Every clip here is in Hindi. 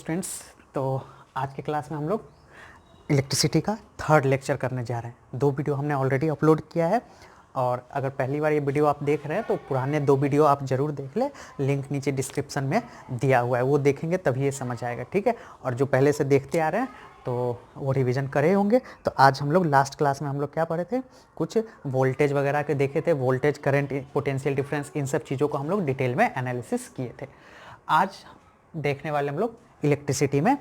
स्टूडेंट्स, तो आज के क्लास में हम लोग इलेक्ट्रिसिटी का थर्ड लेक्चर करने जा रहे हैं। 2 वीडियो हमने ऑलरेडी अपलोड किया है और अगर पहली बार ये वीडियो आप देख रहे हैं तो पुराने 2 वीडियो आप ज़रूर देख लें। लिंक नीचे डिस्क्रिप्शन में दिया हुआ है, वो देखेंगे तभी ये समझ आएगा, ठीक है। और जो पहले से देखते आ रहे हैं तो वो रिवीजन करे होंगे। तो आज हम लोग लास्ट क्लास में हम लोग क्या पढ़े थे, कुछ वोल्टेज वगैरह के देखे थे, वोल्टेज, करंट, पोटेंशियल डिफरेंस, इन सब चीज़ों को हम लोग डिटेल में एनालिसिस किए थे। आज देखने वाले हम लोग इलेक्ट्रिसिटी में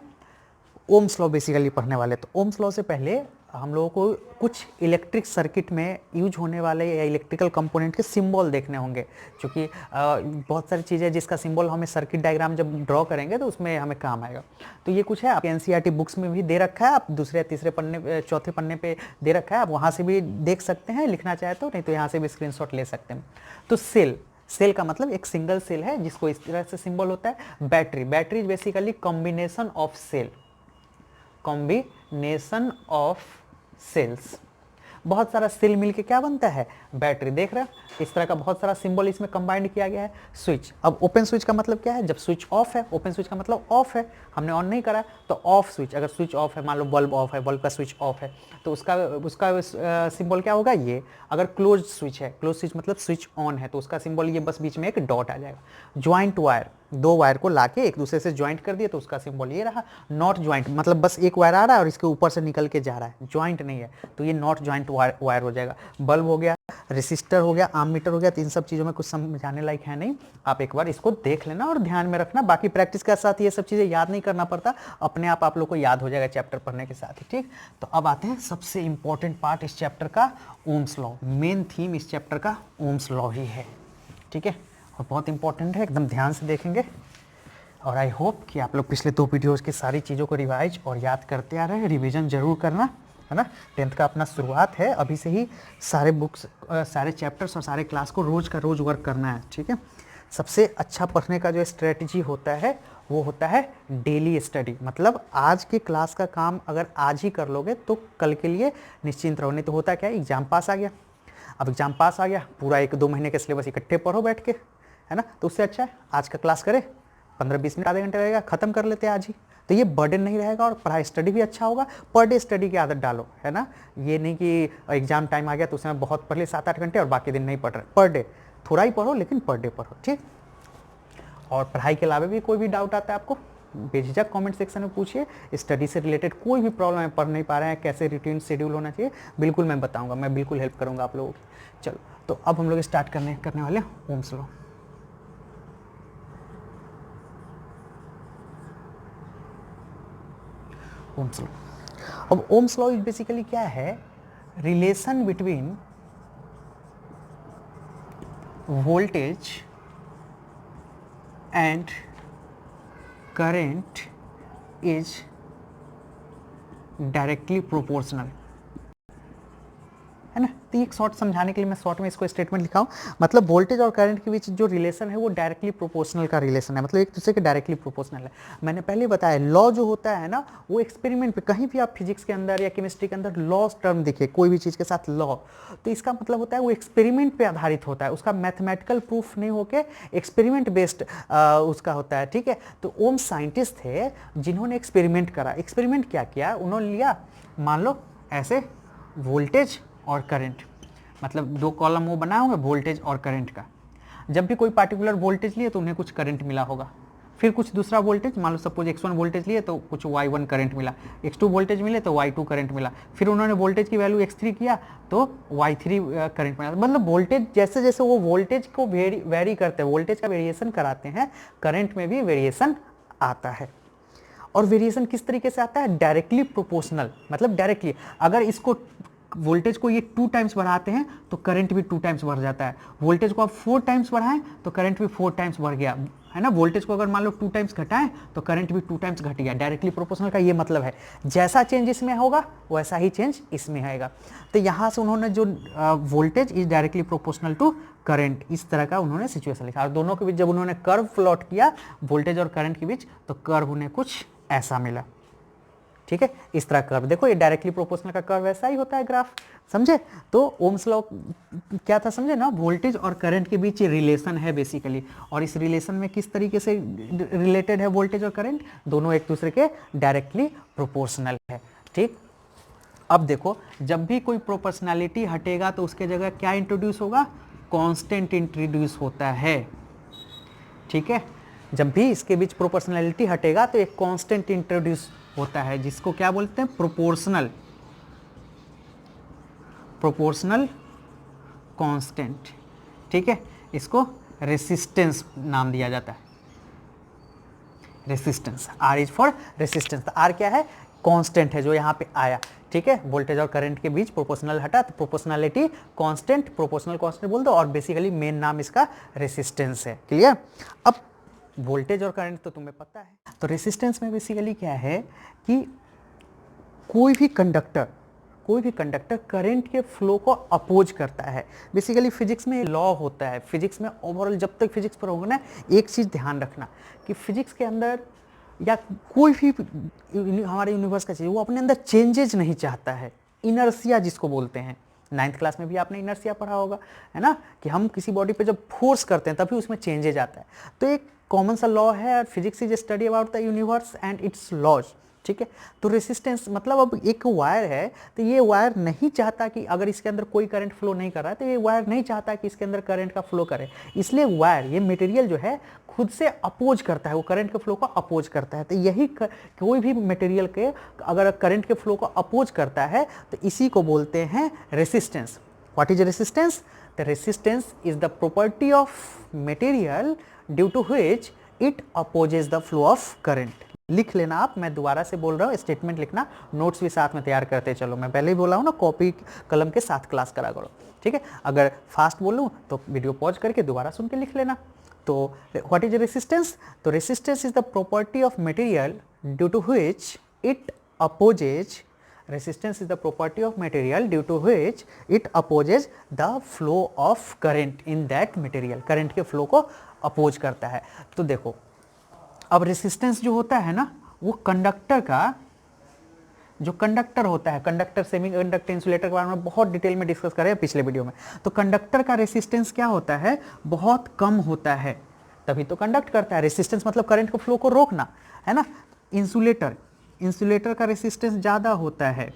ओम्स लॉ बेसिकली पढ़ने वाले। तो ओम्स लॉ से पहले हम लोगों को कुछ इलेक्ट्रिक सर्किट में यूज होने वाले या इलेक्ट्रिकल कंपोनेंट के सिंबल देखने होंगे, क्योंकि बहुत सारी चीज़ें जिसका सिंबल हमें सर्किट डायग्राम जब ड्रॉ करेंगे तो उसमें हमें काम आएगा। तो ये कुछ है, आप एनसीईआरटी बुक्स में भी दे रखा है, आप दूसरे तीसरे पन्ने चौथे पन्ने पे दे रखा है, आप वहाँ से भी देख सकते हैं लिखना चाहे तो, नहीं तो यहाँ से भी स्क्रीनशॉट ले सकते हैं। तो सेल का मतलब एक सिंगल सेल है जिसको इस तरह से सिंबल होता है। Battery basically combination of cell, combination of cells. बहुत सारा सेल मिलके क्या बनता है, बैटरी। देख रहे हैं इस तरह का बहुत सारा सिंबल इसमें कंबाइंड किया गया है। स्विच, अब ओपन स्विच का मतलब क्या है, जब स्विच ऑफ है, ओपन स्विच का मतलब ऑफ है, हमने ऑन नहीं करा तो ऑफ स्विच। अगर स्विच ऑफ है, मान लो बल्ब ऑफ है, बल्ब का स्विच ऑफ है, तो उसका सिंबल क्या होगा, ये। अगर क्लोज स्विच है, क्लोज स्विच मतलब स्विच ऑन है, तो उसका सिंबल ये बस बीच में एक डॉट आ जाएगा। ज्वाइंट वायर, 2 वायर को लाके एक दूसरे से ज्वाइंट कर दिए तो उसका सिंबल ये रहा। नॉट ज्वाइंट मतलब बस एक वायर आ रहा है और इसके ऊपर से निकल के जा रहा है, ज्वाइंट नहीं है, तो ये नॉट ज्वाइंट वायर हो जाएगा। बल्ब हो गया, रेसिस्टर हो गया, आममीटर हो गया। तो इन सब चीज़ों में कुछ समझाने लायक है नहीं, आप एक बार इसको देख लेना और ध्यान में रखना। बाकी प्रैक्टिस के साथ ये सब चीज़ें याद नहीं करना पड़ता, अपने आप लोग को याद हो जाएगा चैप्टर पढ़ने के साथ ही, ठीक। तो अब आते हैं सबसे इंपॉर्टेंट पार्ट इस चैप्टर का, ओम्स लॉ। मेन थीम इस चैप्टर का ओम्स लॉ ही है, ठीक है, और बहुत इंपॉर्टेंट है, एकदम ध्यान से देखेंगे। और आई होप कि आप लोग पिछले 2 वीडियोज़ की सारी चीज़ों को रिवाइज और याद करते आ रहे हैं। रिवीजन जरूर करना, है ना। 10th का अपना शुरुआत है, अभी से ही सारे बुक्स, सारे चैप्टर्स और सारे क्लास को रोज़ का रोज़ वर्क करना है, ठीक है। सबसे अच्छा पढ़ने का जो स्ट्रेटजी होता है वो होता है डेली स्टडी। मतलब आज की क्लास का काम अगर आज ही कर लोगे तो कल के लिए निश्चिंत रहो। नहीं तो होता क्या, एग्जाम पास आ गया, अब एग्जाम पास आ गया, पूरा 1-2 महीने के सिलेबस इकट्ठे पढ़ो बैठ के, है ना। तो उससे अच्छा है आज का क्लास करें, 15-20 मिनट, आधे घंटे रहेगा, खत्म कर लेते हैं आज ही। तो ये बर्डन नहीं रहेगा और पढ़ाई स्टडी भी अच्छा होगा। पर डे स्टडी की आदत डालो, है ना। ये नहीं कि एग्जाम टाइम आ गया तो उसमें बहुत पढ़ लिए 7-8 घंटे और बाकी दिन नहीं पढ़ रहे। पर डे थोड़ा ही पढ़ो, लेकिन पर डे पढ़ो, ठीक। और पढ़ाई के अलावा भी कोई भी डाउट आता है आपको, बेझिझक कमेंट सेक्शन में पूछिए। स्टडी से रिलेटेड कोई भी प्रॉब्लम है, पढ़ नहीं पा रहे हैं, कैसे रूटीन शेड्यूल होना चाहिए, बिल्कुल मैं बताऊंगा, मैं बिल्कुल हेल्प करूंगा आप लोगों की। चलो, तो अब हम लोग स्टार्ट करने वाले हैं ओम्स लॉ। ओम्स लॉ, अब ओम्स लॉ बेसिकली क्या है, relation between voltage and current is directly proportional, है ना। तो एक शॉर्ट समझाने के लिए मैं शॉर्ट में इसको स्टेटमेंट लिखा हूँ। मतलब वोल्टेज और करंट के बीच जो रिलेशन है वो डायरेक्टली प्रोपोर्शनल का रिलेशन है, मतलब एक दूसरे के डायरेक्टली प्रोपोर्शनल है। मैंने पहले बताया लॉ जो होता है ना, वो एक्सपेरिमेंट पे, कहीं भी आप फिजिक्स के अंदर या केमिस्ट्री के अंदर लॉ टर्म दिखे कोई भी चीज़ के साथ लॉ, तो इसका मतलब होता है वो एक्सपेरिमेंट पे आधारित होता है, उसका मैथमेटिकल प्रूफ नहीं होके एक्सपेरिमेंट बेस्ड उसका होता है, ठीक है। तो ओम्स साइंटिस्ट थे जिन्होंने एक्सपेरिमेंट करा। एक्सपेरिमेंट क्या किया उन्होंने, लिया मान लो ऐसे वोल्टेज और करंट, मतलब 2 कॉलम वो बनाए होंगे वोल्टेज और करंट का। जब भी कोई पार्टिकुलर वोल्टेज लिए तो उन्हें कुछ करंट मिला होगा, फिर कुछ दूसरा वोल्टेज, मान लो सपोज x1 वोल्टेज लिए तो कुछ y1 करंट मिला, x2 वोल्टेज मिले तो y2 करंट मिला, फिर उन्होंने वोल्टेज की वैल्यू x3 किया तो y3 करंट मिला। मतलब वोल्टेज जैसे जैसे वो वोल्टेज को वेरी करते हैं, वोल्टेज का वेरिएशन कराते हैं, करंट में भी वेरिएशन आता है। और वेरिएशन किस तरीके से आता है, डायरेक्टली प्रोपोर्शनल, मतलब डायरेक्टली अगर इसको वोल्टेज को ये 2 टाइम्स बढ़ाते हैं तो करंट भी 2 टाइम्स बढ़ जाता है। वोल्टेज को आप 4 टाइम्स बढ़ाएं तो करंट भी 4 टाइम्स बढ़ गया, है ना। वोल्टेज को अगर मान लो 2 टाइम्स घटाएं तो करंट भी 2 टाइम्स घट गया। डायरेक्टली प्रोपोर्शनल का ये मतलब है, जैसा चेंज इसमें होगा वैसा ही चेंज इसमें आएगा। तो यहाँ से उन्होंने जो voltage is directly proportional to current, इस तरह का उन्होंने सिचुएशन लिखा। और दोनों के बीच जब उन्होंने कर्व प्लॉट किया वोल्टेज और करंट के बीच, तो कर्व उन्हें कुछ ऐसा मिला, ठीक है, इस तरह कर्व देखो, ये डायरेक्टली प्रोपोर्शनल का कर्व ऐसा ही होता है ग्राफ, समझे। तो ओम्स लॉ क्या था समझे ना, वोल्टेज और करंट के बीच ये रिलेशन है बेसिकली, और इस रिलेशन में किस तरीके से रिलेटेड है वोल्टेज और करंट, दोनों एक दूसरे के डायरेक्टली प्रोपोर्शनल है, ठीक। अब देखो, जब भी कोई प्रोपोर्शनैलिटी हटेगा तो उसके जगह क्या इंट्रोड्यूस होगा, कांस्टेंट इंट्रोड्यूस होता है, ठीक है। जब भी इसके बीच प्रोपोर्शनैलिटी हटेगा तो एक कांस्टेंट इंट्रोड्यूस होता है, जिसको क्या बोलते हैं, प्रोपोर्शनल कांस्टेंट, ठीक है। इसको रेसिस्टेंस नाम दिया जाता है, resistance, R is for resistance. R क्या है, कांस्टेंट है जो यहाँ पे आया, ठीक है। वोल्टेज और करंट के बीच प्रोपोर्शनल हटा तो प्रोपोर्शनैलिटी कांस्टेंट, प्रोपोर्शनल कांस्टेंट बोल दो, और बेसिकली मेन नाम इसका रेसिस्टेंस है, क्लियर। अब वोल्टेज और करंट तो तुम्हें पता है, तो रेसिस्टेंस में बेसिकली क्या है कि कोई भी कंडक्टर करंट के फ्लो को अपोज करता है। बेसिकली फिजिक्स में लॉ होता है, फिजिक्स में ओवरऑल जब तक फिजिक्स पर होगा ना, एक चीज़ ध्यान रखना कि फिजिक्स के अंदर या कोई भी हमारे यूनिवर्स का चीज़, वो अपने अंदर चेंजेज नहीं चाहता है, इनर्सिया जिसको बोलते हैं। 9th क्लास में भी आपने इनर्सिया पढ़ा होगा, है ना, कि हम किसी बॉडी पे जब फोर्स करते हैं तभी उसमें चेंजेज आता है। तो एक कॉमन सा लॉ है, physics is study about the universe and its laws, ठीक है। तो रेसिस्टेंस मतलब अब एक वायर है, तो ये वायर नहीं चाहता कि अगर इसके अंदर कोई करंट फ्लो नहीं कर रहा है, तो ये वायर नहीं चाहता कि इसके अंदर करंट का फ्लो करे, इसलिए वायर, ये मटेरियल जो है खुद से अपोज करता है, वो करंट के फ्लो को अपोज करता है। तो यही कोई भी मटेरियल के अगर करंट के फ्लो को अपोज करता है तो इसी को बोलते हैं resistance. What is resistance? The resistance is the property of material due to which it opposes the flow of current. लिख लेना आप, मैं दोबारा से बोल रहा हूँ, स्टेटमेंट लिखना, नोट्स भी साथ में तैयार करते चलो। मैं पहले ही बोला हूँ ना, कॉपी कलम के साथ क्लास करा करो, ठीक है। अगर फास्ट बोलूँ तो वीडियो पॉज करके दोबारा सुन के लिख लेना। तो व्हाट इज रेसिस्टेंस? तो resistance is the property of material due to which it opposes, resistance is the property of material due to which it opposes the flow of current in that material, current के फ्लो को अपोज करता है। तो देखो, अब रेसिस्टेंस जो होता है ना, वो कंडक्टर का, जो कंडक्टर होता है, कंडक्टर, सेमीकंडक्टर, इंसुलेटर के बारे में बहुत डिटेल में डिस्कस करें पिछले वीडियो में। तो कंडक्टर का रेसिस्टेंस क्या होता है, बहुत कम होता है, तभी तो कंडक्ट करता है। रेसिस्टेंस मतलब करंट के फ्लो को रोकना, है ना। इंसुलेटर का रेसिस्टेंस ज़्यादा होता है,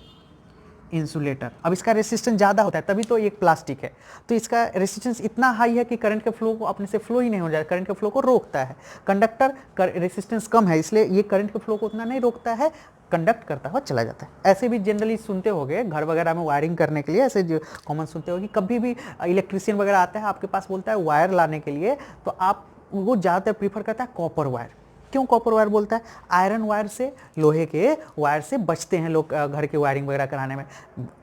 इंसुलेटर, अब इसका रेसिस्टेंस ज़्यादा होता है, तभी तो ये प्लास्टिक है, तो इसका रेसिस्टेंस इतना हाई है कि करंट के फ्लो को अपने से फ्लो ही नहीं हो जाए, करंट के फ्लो को रोकता है। कंडक्टर का रेसिस्टेंस कम है, इसलिए ये करंट के फ्लो को उतना नहीं रोकता है, कंडक्ट करता हुआ चला जाता है। ऐसे भी जनरली सुनते होंगे घर वगैरह में वायरिंग करने के लिए, ऐसे जो कॉमन सुनते हो कि कभी भी इलेक्ट्रीशियन वगैरह आता है आपके पास, बोलता है वायर लाने के लिए, तो आप वो ज़्यादातर प्रीफर करता है कॉपर वायर। क्यों कॉपर वायर बोलता है? आयरन वायर से, लोहे के वायर से बचते हैं लोग घर की वायरिंग वगैरह कराने में।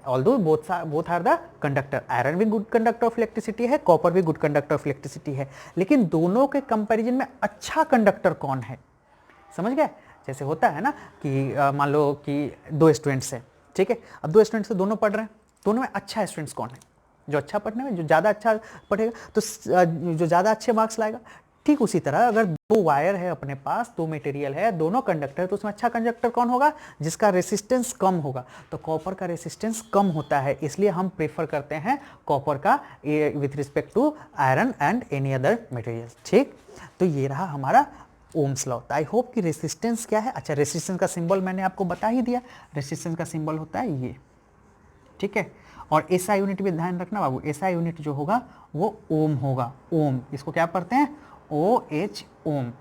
Although both are the conductor, iron भी गुड कंडक्टर ऑफ इलेक्ट्रिसिटी है, कॉपर भी गुड कंडक्टर ऑफ इलेक्ट्रिसिटी है, लेकिन दोनों के कंपैरिजन में अच्छा कंडक्टर कौन है, समझ गए? जैसे होता है ना कि मान लो कि 2 स्टूडेंट्स हैं, ठीक है, अब 2 स्टूडेंट्स से दोनों पढ़ रहे हैं, दोनों में अच्छा स्टूडेंट्स कौन है? जो अच्छा पढ़ने में, जो ज़्यादा अच्छा पढ़ेगा, तो जो ज़्यादा अच्छे मार्क्स लाएगा। ठीक उसी तरह अगर 2 वायर है अपने पास, 2 मटेरियल है, दोनों कंडक्टर, तो उसमें अच्छा कंडक्टर कौन होगा? जिसका रेसिस्टेंस कम होगा। तो कॉपर का रेसिस्टेंस कम होता है, इसलिए हम प्रेफर करते हैं कॉपर का with respect to iron and any other material, ठीक। तो ये रहा हमारा ओम्स लॉ। आई होप कि रेसिस्टेंस क्या है। अच्छा, रेसिस्टेंस का सिंबल मैंने आपको बता ही दिया, रेसिस्टेंस का सिंबल होता है ये, ठीक है। और एसआई यूनिट भी ध्यान रखना बाबू, एसआई यूनिट जो होगा वो ओम होगा, ओम, इसको क्या पढ़ते हैं? OH, ओम,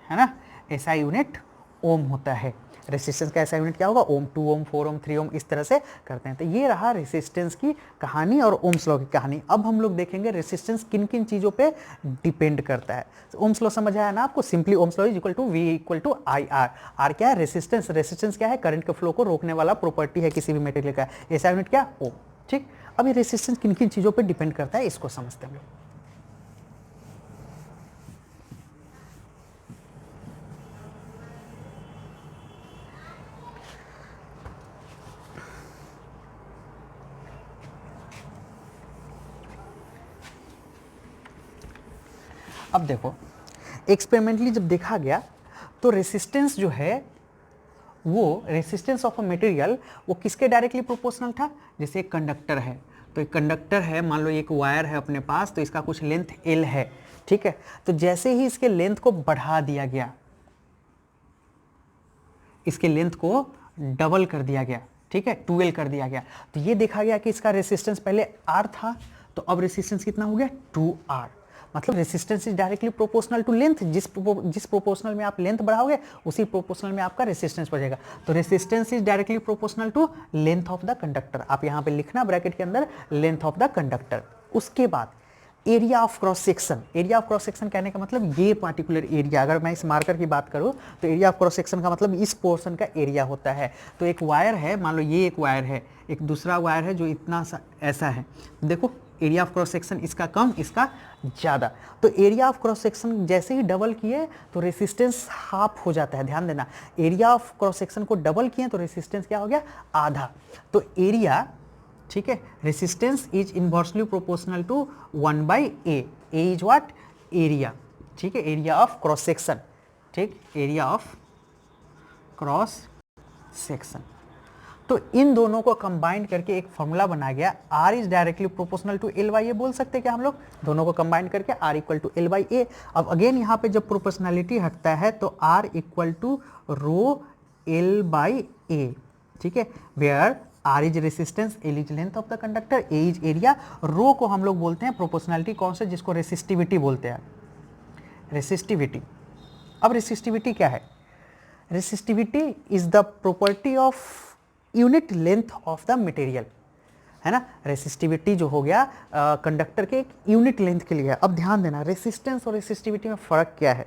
है ना। एसआई यूनिट ओम होता है। रेसिस्टेंस का एसआई यूनिट क्या होगा? ओम, 2 ओम, 4 ओम, 3 ओम, इस तरह से करते हैं। तो ये रहा रेसिस्टेंस की कहानी और ओम्स लॉ की कहानी। अब हम लोग देखेंगे रेसिस्टेंस किन किन चीज़ों पे डिपेंड करता है। ओम्स लॉ समझ आया ना आपको? Simply Ohm's law is equal to V equal to IR। R क्या है? रेसिस्टेंस। रेसिस्टेंस क्या है? करंट के फ्लो को रोकने वाला प्रॉपर्टी है किसी भी मटेरियल का। एसआई यूनिट क्या? ओम, ठीक। अब ये रेसिस्टेंस किन किन चीज़ों पर डिपेंड करता है, इसको समझते हैं हम लोग। अब देखो, एक्सपेरिमेंटली जब देखा गया तो रेसिस्टेंस जो है वो रेसिस्टेंस ऑफ अ मटेरियल वो किसके डायरेक्टली प्रोपोर्शनल था? जैसे एक कंडक्टर है, तो एक कंडक्टर है, मान लो एक वायर है अपने पास, तो इसका कुछ लेंथ L है, ठीक है। तो जैसे ही इसके लेंथ को बढ़ा दिया गया, इसके लेंथ को डबल कर दिया गया, ठीक है, 2L कर दिया गया, तो ये देखा गया कि इसका रेसिस्टेंस पहले R था, तो अब रेसिस्टेंस कितना हो गया? 2R। मतलब resistance is directly proportional to length. जिस प्रोपोर्शनल में आप लेंथ बढ़ाओगे उसी प्रोपोर्शनल में आपका रेसिस्टेंस बढ़ेगा। तो resistance is directly proportional to length of the conductor. आप यहाँ पे लिखना ब्रैकेट के अंदर लेंथ ऑफ द कंडक्टर। उसके बाद area of cross section. Area of cross section कहने का मतलब ये पार्टिकुलर एरिया, अगर मैं इस मार्कर की बात करूँ तो एरिया ऑफ क्रॉस सेक्शन का मतलब इस पोर्शन का एरिया होता है। तो एक वायर है, मान लो ये एक वायर है, एक दूसरा वायर है जो इतना सा ऐसा है, देखो एरिया ऑफ क्रॉस सेक्शन इसका कम, इसका ज़्यादा। तो एरिया ऑफ क्रॉस सेक्शन जैसे ही डबल किए तो रेसिस्टेंस हाफ हो जाता है। ध्यान देना, एरिया ऑफ क्रॉस सेक्शन को डबल किए तो रेसिस्टेंस क्या हो गया? आधा। तो एरिया, ठीक है, resistance is inversely proportional to 1/a। A is what? Area, ठीक है, एरिया ऑफ क्रॉस सेक्शन, ठीक, एरिया ऑफ क्रॉस सेक्शन। तो इन दोनों को कंबाइन करके एक फॉर्मूला बना गया, R is directly proportional to L/A। बोल सकते हैं क्या हम लोग? दोनों को कंबाइन करके R इक्वल टू L/A। अब अगेन यहाँ पे जब प्रोपोर्शनलिटी हटता है तो R equal to row L/A, ठीक है, where R is resistance, L is length of the conductor, A is area, rho को हम लोग बोलते हैं प्रोपोर्शनलिटी कौन से? जिसको रेसिस्टिविटी बोलते हैं, रेसिस्टिविटी। अब रेसिस्टिविटी क्या है? Resistivity is the property of unit length of the material, है ना। रेसिस्टिविटी जो हो गया कंडक्टर के एक यूनिट लेंथ के लिए है। अब ध्यान देना, रेसिस्टेंस और रेसिस्टिविटी में फ़र्क क्या है?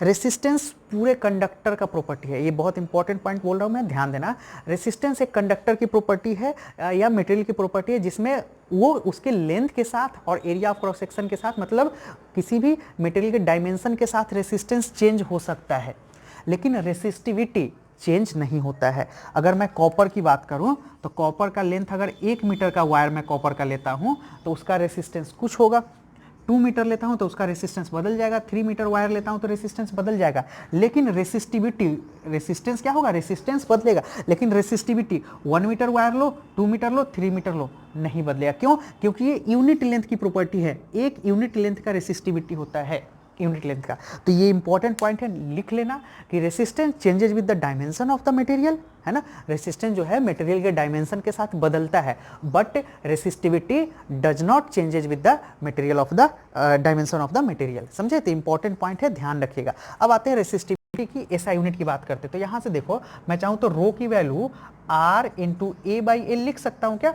रेसिस्टेंस पूरे कंडक्टर का प्रॉपर्टी है, ये बहुत इंपॉर्टेंट पॉइंट बोल रहा हूँ मैं, ध्यान देना। रेसिस्टेंस एक कंडक्टर की प्रॉपर्टी है या मटेरियल की प्रॉपर्टी है जिसमें वो उसके लेंथ के साथ और एरिया ऑफ क्रॉस सेक्शन के साथ, मतलब किसी भी मटेरियल के डायमेंशन के साथ रेसिस्टेंस चेंज हो सकता है, लेकिन रेसिस्टिविटी चेंज नहीं होता है। अगर मैं कॉपर की बात करूं तो कॉपर का लेंथ अगर 1 मीटर का वायर मैं कॉपर का लेता हूं तो उसका रेसिस्टेंस कुछ होगा, 2 मीटर लेता हूं तो उसका रेसिस्टेंस बदल जाएगा, 3 मीटर वायर लेता हूं तो रेसिस्टेंस बदल जाएगा। लेकिन रेसिस्टिविटी, रेसिस्टेंस क्या होगा? रेसिस्टेंस बदलेगा, लेकिन रेसिस्टिविटी 1 मीटर वायर लो, 2 मीटर लो, 3 मीटर लो, नहीं बदलेगा। क्यों? क्योंकि ये यूनिट लेंथ की प्रॉपर्टी है, एक यूनिट लेंथ का रेसिस्टिविटी होता है, यूनिट लेंथ का। तो ये इंपॉर्टेंट पॉइंट है, लिख लेना कि resistance changes with the dimension of the material, है ना। रेसिस्टेंस जो है मटेरियल के डायमेंशन के साथ बदलता है, but resistivity does not changes with the material of the dimension of the material. समझे? तो इंपॉर्टेंट पॉइंट है, ध्यान रखिएगा। अब आते हैं रेसिस्टिविटी की एसआई यूनिट की बात करते हैं। तो यहाँ से देखो, मैं चाहूँ तो रो की वैल्यू R इंटू A/L लिख सकता हूँ क्या?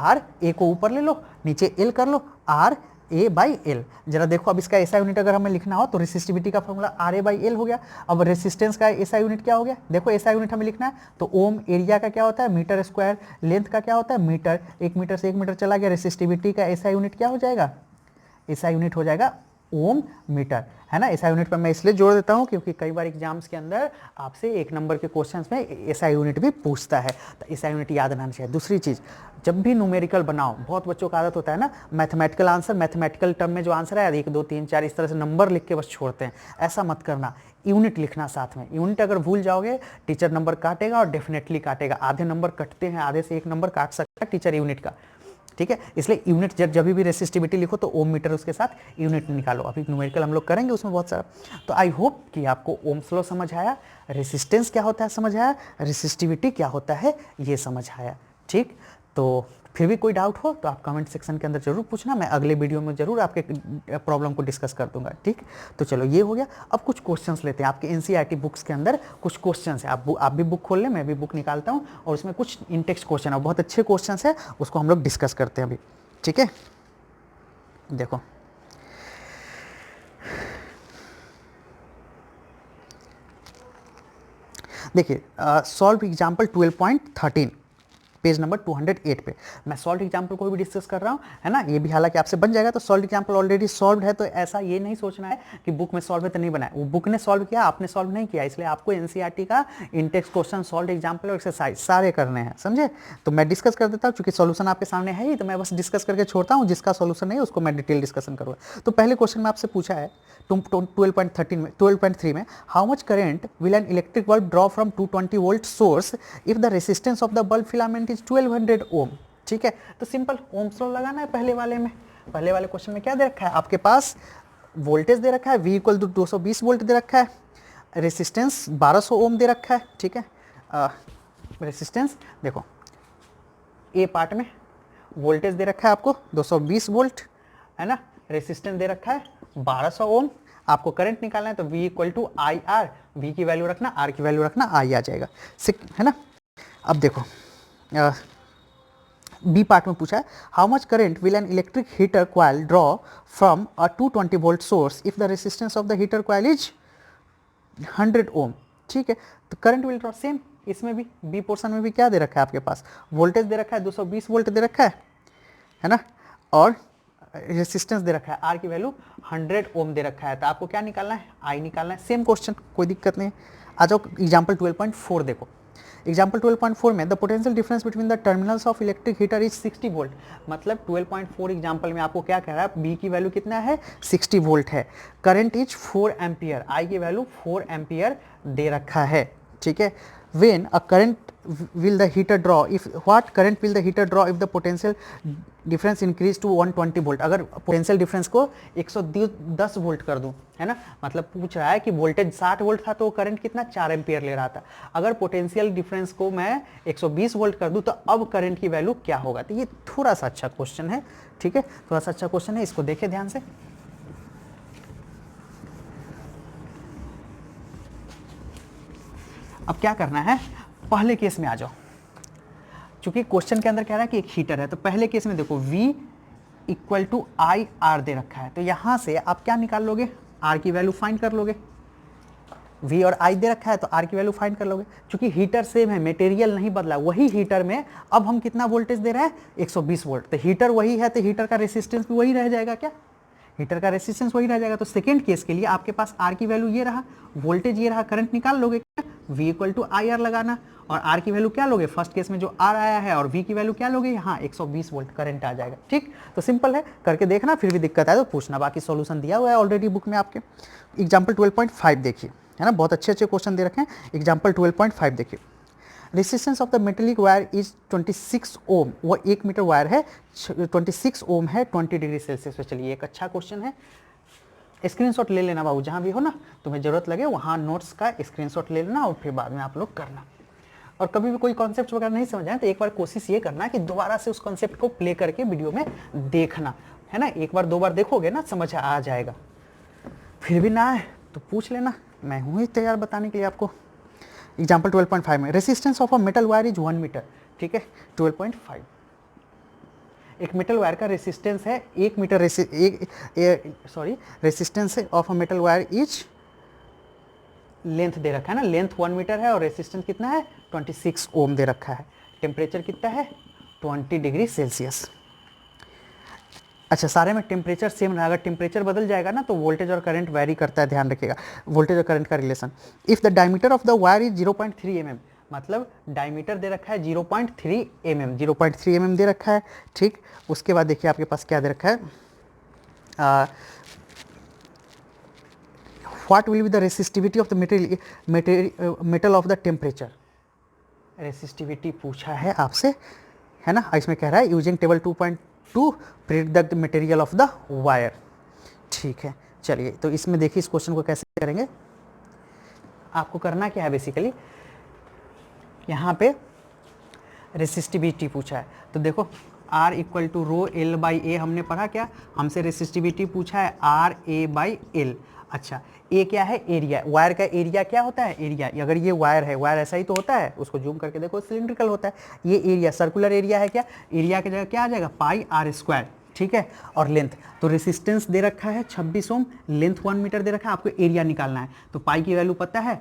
R, A को ऊपर ले लो, नीचे L कर लो, RA/L। जरा देखो, अब इसका एसआई यूनिट अगर हमें लिखना हो तो रेसिस्टिविटी का फॉर्मूला RA/L हो गया। अब रेसिस्टेंस का एसआई यूनिट क्या हो गया? देखो एसआई यूनिट हमें लिखना है तो ओम, एरिया का क्या होता है? मीटर स्क्वायर, लेंथ का क्या होता है? मीटर, 1 मीटर से 1 मीटर चला गया। रेसिस्टिविटी का एसआई यूनिट क्या हो जाएगा? एसआई यूनिट हो जाएगा ओम मीटर, है ना। एसआई यूनिट पर मैं इसलिए जोड़ देता हूँ क्योंकि कई बार एग्जाम्स के अंदर आपसे 1 नंबर के क्वेश्चंस में एसआई यूनिट भी पूछता है, तो एसआई यूनिट याद रहना चाहिए। दूसरी चीज़, जब भी न्यूमेरिकल बनाओ, बहुत बच्चों का आदत होता है ना, मैथमेटिकल आंसर, मैथमेटिकल टर्म में जो आंसर है 1 2 3 4 इस तरह से नंबर लिख के बस छोड़ते हैं, ऐसा मत करना। यूनिट लिखना साथ में। यूनिट अगर भूल जाओगे टीचर नंबर काटेगा, और डेफिनेटली काटेगा। आधे नंबर कटते हैं, आधे से 1 नंबर काट सकता है टीचर यूनिट का, ठीक है। इसलिए यूनिट जब भी रेसिस्टिविटी लिखो तो ओम मीटर उसके साथ यूनिट निकालो। अभी न्यूमेरिकल हम लोग करेंगे उसमें बहुत सारा। तो आई होप कि आपको ओम्स लॉ समझ आया, रेसिस्टेंस क्या होता है समझ आया, रेसिस्टिविटी क्या होता है ये समझ आया, ठीक। तो फिर भी कोई डाउट हो तो आप कमेंट सेक्शन के अंदर जरूर पूछना, मैं अगले वीडियो में जरूर आपके प्रॉब्लम को डिस्कस कर दूंगा, ठीक। तो चलो ये हो गया। अब कुछ क्वेश्चंस लेते हैं। आपके एनसीईआरटी बुक्स के अंदर कुछ क्वेश्चंस है, आप भी बुक खोल लें, मैं भी बुक निकालता हूँ, और उसमें कुछ इंटेक्स्ट क्वेश्चन है, बहुत अच्छे क्वेश्चंस है, उसको हम लोग डिस्कस करते हैं अभी, ठीक है। देखो देखिए, सॉल्व एग्जाम्पल 12.13 पेज नंबर 208 पे मैं सॉल्व एग्जाम्पल को भी डिस्कस कर रहा हूँ, है ना। ये भी हालांकि आपसे बन जाएगा। तो सॉल्व एग्जाम्पल ऑलरेडी सॉल्व है, तो ऐसा ये नहीं सोचना है कि बुक में सॉल्व है तो नहीं बनाया, वो बुक ने सॉल्व किया, आपने सॉल्व नहीं किया। इसलिए आपको एनसीईआरटी का इंटेक्स्ट क्वेश्चन, सॉल्व एग्जाम्पल और एक्सरसाइज सारे करने हैं, समझे। तो मैं डिस्कस कर देता हूँ, क्योंकि सॉल्यूशन आपके सामने है ही, तो मैं बस डिस्कस करके छोड़ता हूँ, जिसका सॉल्यूशन नहीं है उसको मैं डिटेल डिस्कशन करूँगा। तो पहले क्वेश्चन में आपसे पूछा है 12.13 में 12.3 में how much current will an electric bulb draw from 220 volt source if the resistance of the bulb filament is 1200 ओम। ठीक है, तो सिंपल ओम्स लॉ लगाना है पहले वाले में। पहले वाले क्वेश्चन में क्या दे रखा है आपके पास, वोल्टेज दे रखा है V इक्वल टू 220 वोल्ट दे रखा है, रेसिस्टेंस 1200 ओम दे रखा है। ठीक है, रेसिस्टेंस देखो ए पार्ट में वोल्टेज दे रखा है आपको 220 वोल्ट है ना, रेसिस्टेंस दे रखा है 1200 ओम। आपको करंट निकालना है तो V equal to I R, V की वैल्यू रखना, आर की वैल्यू रखना, आई आ जाएगा है ना। अब देखो बी पार्ट में पूछा है how much current will an electric heater coil draw from a 220 volt source if the resistance of the heater coil is 100 ओम। ठीक है, तो करंट विल ड्रॉ सेम, इसमें भी बी पोर्शन में भी क्या दे रखा है आपके पास, वोल्टेज दे रखा है 220 वोल्ट दे रखा है ना, और रेसिस्टेंस दे रखा है, आर की वैल्यू 100 ओम दे रखा है। तो आपको क्या निकालना है, आई निकालना है। सेम क्वेश्चन, कोई दिक्कत नहीं है। आ जाओ एग्जाम्पल 12.4 देखो। एग्जाम्पल 12.4 में the potential difference between the terminals of electric heater is 60 volt. मतलब 12.4 एग्जाम्पल में आपको क्या कह रहा है, बी की वैल्यू कितना है 60 वोल्ट है, करंट इज 4 एम्पियर, आई की वैल्यू 4 एम्पियर दे रखा है। ठीक है, when a current will the heater draw, if what current will the heater draw if the potential difference increase to 120 volt. अगर पोटेंशियल डिफरेंस को 110 वोल्ट कर दूं, है ना, मतलब पूछ रहा है कि वोल्टेज 60 वोल्ट था तो करंट कितना 4 एम्पियर ले रहा था, अगर पोटेंशियल डिफरेंस को मैं 120 वोल्ट कर दूं तो अब करंट की वैल्यू क्या होगा। तो ये थोड़ा सा अच्छा क्वेश्चन है। ठीक है, थोड़ा सा अच्छा क्वेश्चन है, इसको देखें ध्यान से। अब क्या करना है, पहले केस में आ जाओ, क्योंकि क्वेश्चन के अंदर कह रहा है कि एक हीटर है, तो पहले केस में देखो V equal to I R दे रखा है, तो यहां से आप क्या निकाल लोगे, R की वैल्यू फाइंड कर लोगे। V और I दे रखा है तो R की वैल्यू फाइंड कर लोगे, क्योंकि हीटर सेम है, मटेरियल नहीं बदला, वही हीटर में अब हम कितना वोल्टेज दे रहे हैं 120 वोल्ट, तो हीटर वही है तो हीटर का रेसिस्टेंस भी वही रह जाएगा। क्या, हीटर का रेसिस्टेंस वही रह जाएगा। तो सेकेंड केस के लिए आपके पास R की वैल्यू ये रहा, वोल्टेज ये रहा, करंट निकाल लोगे, V equal to I R लगाना, और R की वैल्यू क्या लोगे, फर्स्ट केस में जो R आया है, और V की वैल्यू क्या लोगे, यहाँ 120 वोल्ट करंट आ जाएगा। ठीक, तो सिंपल है, करके देखना, फिर भी दिक्कत आए तो पूछना, बाकी सॉल्यूशन दिया हुआ है ऑलरेडी बुक में आपके। एग्जाम्पल 12.5 देखिए, है ना, बहुत अच्छे अच्छे क्वेश्चन दे रखे हैं। एग्जाम्पल 12.5 देखिए, resistance of the metallic wire is 26 ओम, वो 1 मीटर वायर है, 26 ओम है 20 डिग्री सेल्सियस पे। चलिए एक अच्छा क्वेश्चन है, स्क्रीनशॉट ले लेना बाबू, जहाँ भी हो ना तुम्हें जरूरत लगे वहाँ नोट्स का स्क्रीनशॉट ले लेना और फिर बाद में आप लोग करना। और कभी भी कोई कॉन्सेप्ट वगैरह नहीं समझ आए तो एक बार कोशिश ये करना कि दोबारा से उस कॉन्सेप्ट को प्ले करके वीडियो में देखना, है ना, एक बार दो बार देखोगे ना समझ आ जाएगा। फिर भी ना आए तो पूछ लेना, मैं हूँ ही तैयार बताने के लिए आपको। एग्जाम्पल 12.5 में resistance of a metal wire is 1 metre. ठीक है, 12.5 एक मेटल वायर का रेसिस्टेंस है 1 metre, resistance of a metal wire is, length दे रखा है ना, लेंथ 1 मीटर है और रेसिस्टेंस कितना है 26 ओम दे रखा है, टेम्परेचर कितना है 20 डिग्री सेल्सियस। अच्छा, सारे में टेम्परेचर सेम रहा, अगर टेम्परेचर बदल जाएगा ना तो वोल्टेज और करंट वेरी करता है, ध्यान रखिएगा वोल्टेज और करंट का relation. If the diameter of the wire is 0.3 mm, मतलब डायमीटर दे रखा है 0.3 mm, 0.3 mm दे रखा है। ठीक, उसके बाद देखिए आपके पास क्या दे रखा है, what will be the resistivity of the metal of the temperature. Resistivity पूछा है आपसे, है ना, इसमें कह रहा है using table 2.2 predict the material of the wire. ठीक है, चलिए तो इसमें देखिए इस क्वेश्चन को कैसे करेंगे। आपको करना क्या है, बेसिकली यहाँ पे रेसिस्टिविटी पूछा है तो देखो R equal to rho L by A, हमने पढ़ा क्या, हमसे रेसिस्टिविटी पूछा है R A बाई एल। अच्छा, ए क्या है, एरिया, वायर का एरिया क्या होता है, एरिया, अगर ये वायर है, वायर ऐसा ही तो होता है, उसको जूम करके देखो सिलिंड्रिकल होता है, ये एरिया सर्कुलर एरिया है, क्या एरिया की जगह क्या आ जाएगा पाई R स्क्वायर। ठीक है, और लेंथ, तो रेसिस्टेंस दे रखा है 26 ओम, लेंथ 1 मीटर दे रखा है, आपको एरिया निकालना है, तो पाई की वैल्यू पता है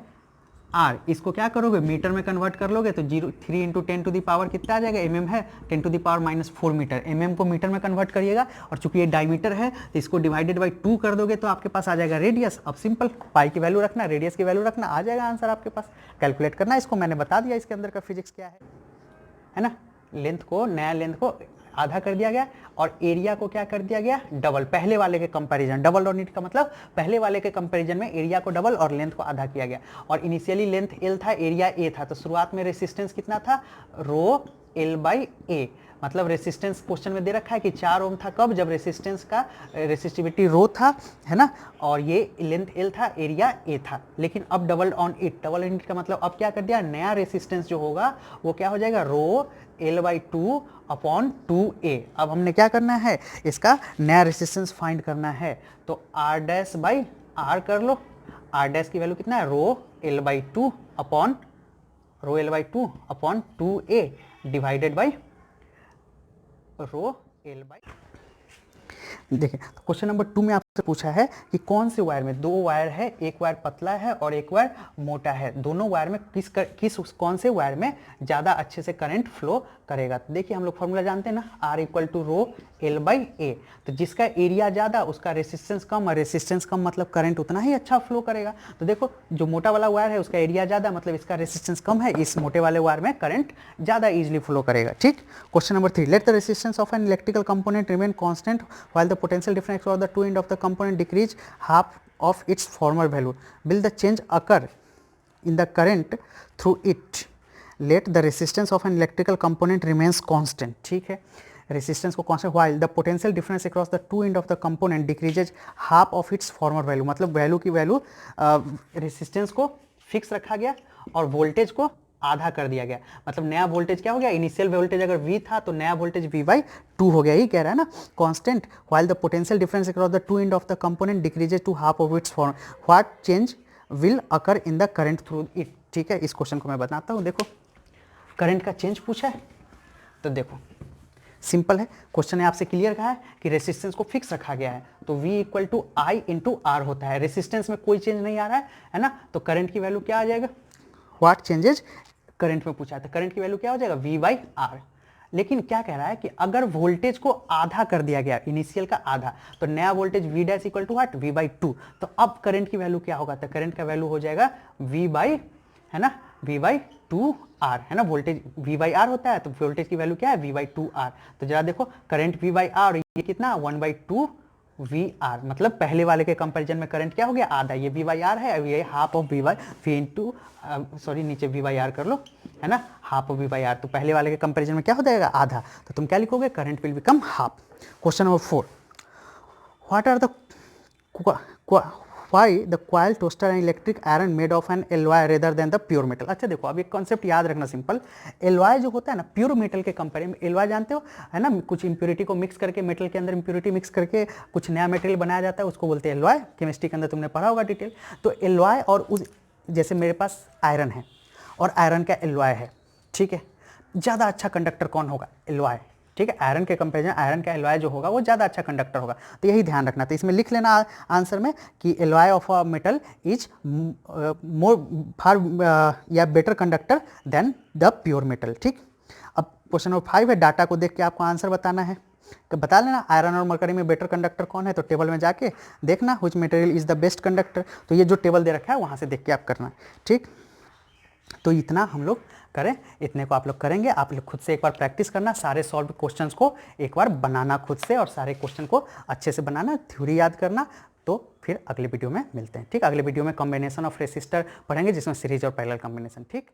R, इसको क्या करोगे मीटर में कन्वर्ट कर लोगे तो 3 इंटू 10 टू दी पावर कितना आ जाएगा, mm है, 10 to the power -4 metre, mm को मीटर में कन्वर्ट करिएगा, और चूंकि ये डायमीटर है तो इसको डिवाइडेड बाई 2 कर दोगे तो आपके पास आ जाएगा रेडियस। अब सिंपल पाई की वैल्यू रखना, रेडियस की वैल्यू रखना, आ जाएगा आंसर आपके पास। कैलकुलेट करना, इसको मैंने बता दिया इसके अंदर का फिजिक्स क्या है ना। लेंथ को, नया लेंथ को आधा कर दिया गया और एरिया को क्या कर दिया गया, डबल, पहले वाले के कंपैरिजन। डबल और नीट का मतलब पहले वाले के कंपैरिजन में एरिया को डबल और लेंथ को आधा किया गया। और इनिशियली लेंथ एल था, एरिया ए था, तो शुरुआत में रेसिस्टेंस कितना था, रो एल बाई ए। मतलब रेसिस्टेंस क्वेश्चन में दे रखा है कि 4 ओम था, कब, जब रेसिस्टेंस का रेसिस्टिविटी रो था, है ना, और ये लेंथ एल था, एरिया ए था। लेकिन अब double on it, double on it का मतलब अब क्या कर दिया, नया रेसिस्टेंस जो होगा वो क्या हो जाएगा, रो एल बाई 2 अपॉन 2a। अब हमने क्या करना है, इसका नया रेसिस्टेंस फाइंड करना है, तो r डैश बाई r कर लो। r डैश की वैल्यू कितना है, रो L by 2 upon 2a divided by rho L by. देखिए क्वेश्चन नंबर 2 में आपसे पूछा है कि कौन से वायर में, 2 वायर है, एक वायर पतला है और एक वायर मोटा है, दोनों वायर में कौन से वायर में ज़्यादा अच्छे से करंट फ्लो करेगा। तो देखिए हम लोग फॉर्मूला जानते हैं ना, R equal to rho L by A. तो जिसका एरिया ज़्यादा उसका रेसिस्टेंस कम, और रेसिस्टेंस कम मतलब करंट उतना ही अच्छा फ्लो करेगा। तो देखो जो मोटा वाला वायर है उसका एरिया ज़्यादा मतलब इसका रेसिस्टेंस कम है, इस मोटे वाले वायर में करंट ज़्यादा ईजिली फ्लो करेगा। ठीक, question number 3, let the resistance of an electrical component remain constant while the potential difference of the two end of the component decrease half of its former value. Will the change occur in the current through it? Let the resistance of an electrical component remains constant. ठीक है, रेसिस्टेंस को constant while the potential difference across the two end of the component decreases half of its former value. मतलब वैल्यू की वैल्यू रेसिस्टेंस को फिक्स रखा गया और वोल्टेज को आधा कर दिया गया। मतलब नया वोल्टेज क्या हो गया, इनिशियल वोल्टेज अगर V था तो नया वोल्टेज V बाई 2 हो गया, ही कह रहा है ना, constant while the potential difference across the two end of the component decreases to half of its form, what change will occur in the current through it. ठीक है, इस क्वेश्चन को मैं बताता हूँ। देखो करंट का चेंज पूछा है, तो देखो सिंपल है, क्वेश्चन ने आपसे क्लियर कहा है कि रेसिस्टेंस को फिक्स रखा गया है, तो V equal to I into R होता है, रेसिस्टेंस में कोई चेंज नहीं आ रहा है ना, तो करंट की वैल्यू क्या आ जाएगा, व्हाट चेंजेज करंट में पूछा है, तो करंट की वैल्यू क्या हो जाएगा, V बाई आर। लेकिन क्या कह रहा है कि अगर वोल्टेज को आधा कर दिया गया, इनिशियल का आधा, तो नया voltage V dash equal to what, V by 2। तो अब करंट की वैल्यू क्या होगा, तो करंट का वैल्यू हो जाएगा V बाई, है ना, V बाई 2 R, है ना, वोल्टेज V बाई आर होता है, तो वोल्टेज की वैल्यू क्या है, V बाई 2 R। तो जरा देखो करंट V बाई आर, ये कितना 1 बाई 2 VR, मतलब पहले वाले के कंपैरिजन में करंट क्या हो गया, आधा, ये V बाई आर है, ये half of V by V into, sorry नीचे V बाई आर कर लो, है ना, half of V by R, तो पहले वाले के कंपैरिजन में क्या हो जाएगा, आधा, तो तुम क्या लिखोगे, current will become half. Question number 4, what are the why the coil toaster and electric iron made of an alloy rather than the pure metal। अच्छा देखो अब एक कॉन्सेप्ट याद रखना सिंपल, एलॉय जो होता है ना प्योर मेटल के कंपेरिजन में, एलॉय जानते हो है ना, कुछ इंप्योरिटी को मिक्स करके, मेटल के अंदर इंप्योरिटी मिक्स करके कुछ नया मटेरियल बनाया जाता है, उसको बोलते हैं एलॉय, केमिस्ट्री के अंदर तुमने पढ़ा होगा डिटेल। तो एलॉय और उस, जैसे मेरे पास आयरन है और आयरन का एलॉय है, ठीक है, ज़्यादा अच्छा कंडक्टर कौन होगा, एलॉय, ठीक है, आयरन के कंपैरिजन आयरन का एलॉय जो होगा वो ज़्यादा अच्छा कंडक्टर होगा, तो यही ध्यान रखना। तो इसमें लिख लेना आंसर में कि alloy of a metal is more far या better conductor than the pure metal. ठीक, अब क्वेश्चन नंबर 5 है, डाटा को देख के आपको आंसर बताना है, तो बता लेना आयरन और मरकरी में बेटर कंडक्टर कौन है, तो टेबल में जाके देखना which material is the best conductor, तो ये जो टेबल दे रखा है वहाँ से देख के आप करना। ठीक, तो इतना हम लोग करें, इतने को आप लोग करेंगे, आप लोग खुद से एक बार प्रैक्टिस करना, सारे सॉल्व क्वेश्चंस को एक बार बनाना खुद से, और सारे क्वेश्चन को अच्छे से बनाना, थ्योरी याद करना। तो फिर अगले वीडियो में मिलते हैं। ठीक, अगले वीडियो में कॉम्बिनेशन ऑफ रेसिस्टर पढ़ेंगे जिसमें सीरीज और पैरेलल कॉम्बिनेशन। ठीक।